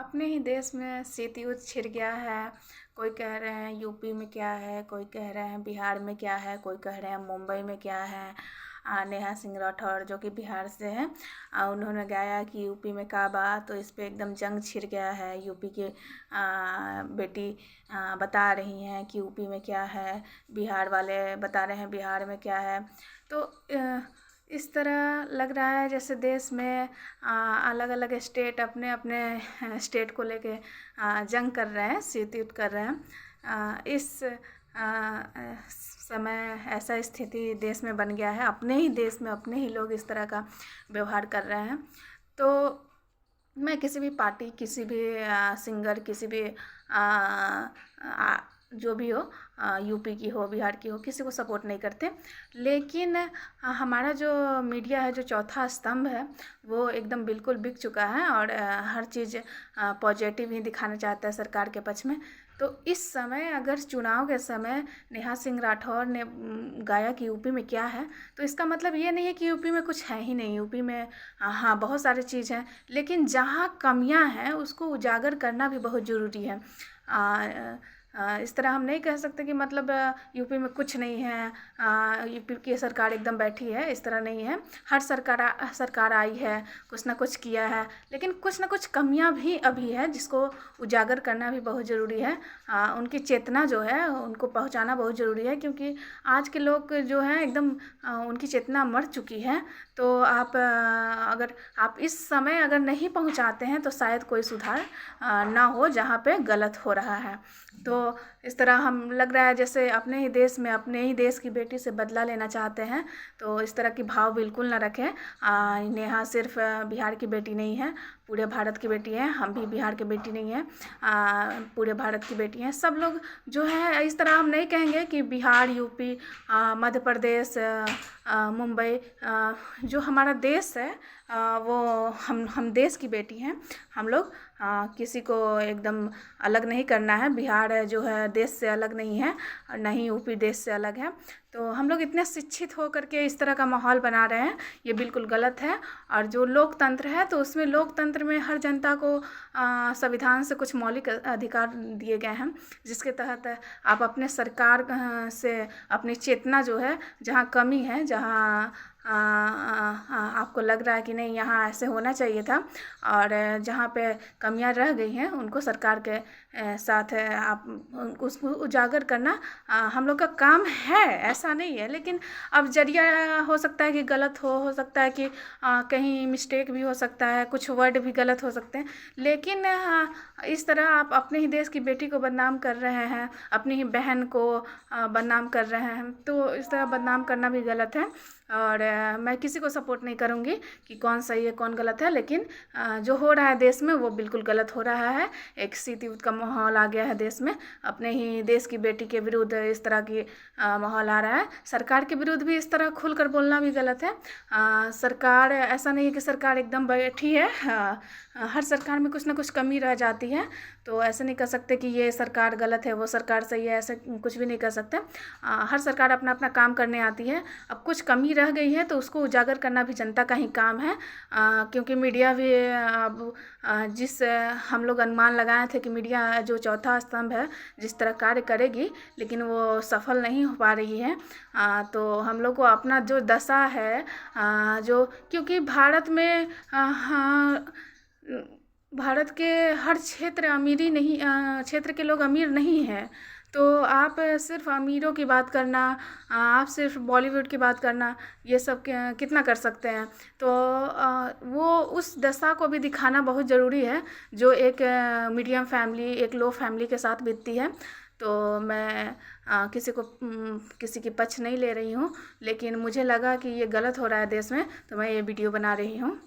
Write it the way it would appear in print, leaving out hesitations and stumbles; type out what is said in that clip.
अपने ही देश में शीत युद्ध छिड़ गया है। कोई कह रहे हैं यूपी में क्या है, कोई कह रहे हैं बिहार में क्या है, कोई कह रहे हैं मुंबई में क्या है। नेहा सिंह राठौर जो कि बिहार से हैं, उन्होंने गाया कि यूपी में क्या बात, तो इस पे एकदम जंग छिड़ गया है। यूपी के बेटी बता रही हैं कि यूपी में क्या है, बिहार वाले बता रहे हैं बिहार में क्या है। तो इस तरह लग रहा है जैसे देश में अलग अलग स्टेट अपने अपने स्टेट को लेके जंग कर रहे हैं, शीत युद्ध कर रहे हैं। इस समय ऐसा स्थिति देश में बन गया है, अपने ही देश में अपने ही लोग इस तरह का व्यवहार कर रहे हैं। तो मैं किसी भी पार्टी, किसी भी सिंगर, किसी भी जो भी हो, यूपी की हो, बिहार की हो, किसी को सपोर्ट नहीं करते। लेकिन हमारा जो मीडिया है, जो चौथा स्तंभ है, वो एकदम बिल्कुल बिक चुका है और हर चीज़ पॉजिटिव ही दिखाना चाहता है सरकार के पक्ष में। तो इस समय अगर चुनाव के समय नेहा सिंह राठौर ने गाया कि यूपी में क्या है, तो इसका मतलब ये नहीं है कि यूपी में कुछ है ही नहीं। यूपी में हाँ बहुत सारी चीज़ हैं, लेकिन जहाँ कमियां हैं उसको उजागर करना भी बहुत ज़रूरी है। इस तरह हम नहीं कह सकते कि मतलब यूपी में कुछ नहीं है, यूपी की सरकार एकदम बैठी है, इस तरह नहीं है। हर सरकार आई है, कुछ ना कुछ किया है, लेकिन कुछ ना कुछ कमियां भी अभी है जिसको उजागर करना भी बहुत ज़रूरी है। उनकी चेतना जो है उनको पहुंचाना बहुत ज़रूरी है, क्योंकि आज के लोग जो हैं एकदम उनकी चेतना मर चुकी है। तो अगर आप इस समय अगर नहीं पहुंचाते हैं तो शायद कोई सुधार ना हो जहाँ पे गलत हो रहा है। तो इस तरह हम लग रहा है जैसे अपने ही देश में अपने ही देश की बेटी से बदला लेना चाहते हैं। तो इस तरह की भाव बिल्कुल ना रखें। नेहा सिर्फ बिहार की बेटी नहीं है, पूरे भारत की बेटी है। हम भी बिहार की बेटी नहीं है, पूरे भारत की बेटी हैं। सब लोग जो है, इस तरह हम नहीं कहेंगे कि बिहार, यूपी, मध्य प्रदेश, मुंबई, जो हमारा देश है वो हम देश की बेटी हैं। हम लोग किसी को एकदम अलग नहीं करना है। बिहार जो है देश से अलग नहीं है और न ही यूपी देश से अलग है। तो हम लोग इतने शिक्षित हो करके इस तरह का माहौल बना रहे हैं, ये बिल्कुल गलत है। और जो लोकतंत्र है, तो उसमें लोकतंत्र में हर जनता को संविधान से कुछ मौलिक अधिकार दिए गए हैं, जिसके तहत आप अपने सरकार से अपनी चेतना जो है, जहाँ कमी है, जहाँ आपको लग रहा है कि नहीं यहाँ ऐसे होना चाहिए था, और जहाँ पे कमियां रह गई हैं उनको सरकार के साथ आप उसको उजागर करना हम लोग का काम है, ऐसा नहीं है। लेकिन अब जरिया हो सकता है कि गलत हो सकता है कि कहीं मिस्टेक भी हो सकता है, कुछ वर्ड भी गलत हो सकते हैं। लेकिन इस तरह आप अपने ही देश की बेटी को बदनाम कर रहे हैं, अपनी ही बहन को बदनाम कर रहे हैं, तो इस तरह बदनाम करना भी गलत है। और मैं किसी को सपोर्ट नहीं करूँगी कि कौन सही है कौन गलत है, लेकिन जो हो रहा है देश में वो बिल्कुल गलत हो रहा है। एक शीत युद्ध का माहौल आ गया है देश में, अपने ही देश की बेटी के विरुद्ध इस तरह की माहौल आ रहा है। सरकार के विरुद्ध भी इस तरह खुलकर बोलना भी गलत है। सरकार, ऐसा नहीं है कि सरकार एकदम बैठी है, हर सरकार में कुछ ना कुछ कमी रह जाती है। तो ऐसे नहीं कह सकते कि ये सरकार गलत है वो सरकार सही है, ऐसे कुछ भी नहीं कर सकते। हर सरकार अपना अपना काम करने आती है। अब कुछ कमी रह गई है तो उसको उजागर करना भी जनता का ही काम है, क्योंकि मीडिया भी अब जिस हम लोग अनुमान लगाए थे कि मीडिया जो चौथा स्तंभ है जिस तरह कार्य करेगी, लेकिन वो सफल नहीं हो पा रही है। तो हम लोग को अपना जो दशा है, जो क्योंकि भारत में भारत के हर क्षेत्र अमीरी नहीं, क्षेत्र के लोग अमीर नहीं हैं। तो आप सिर्फ अमीरों की बात करना, आप सिर्फ बॉलीवुड की बात करना, ये सब कितना कर सकते हैं। तो वो उस दशा को भी दिखाना बहुत ज़रूरी है जो एक मीडियम फैमिली, एक लो फैमिली के साथ बीतती है। तो मैं किसी की पक्ष नहीं ले रही हूँ, लेकिन मुझे लगा कि ये गलत हो रहा है देश में, तो मैं ये वीडियो बना रही हूँ।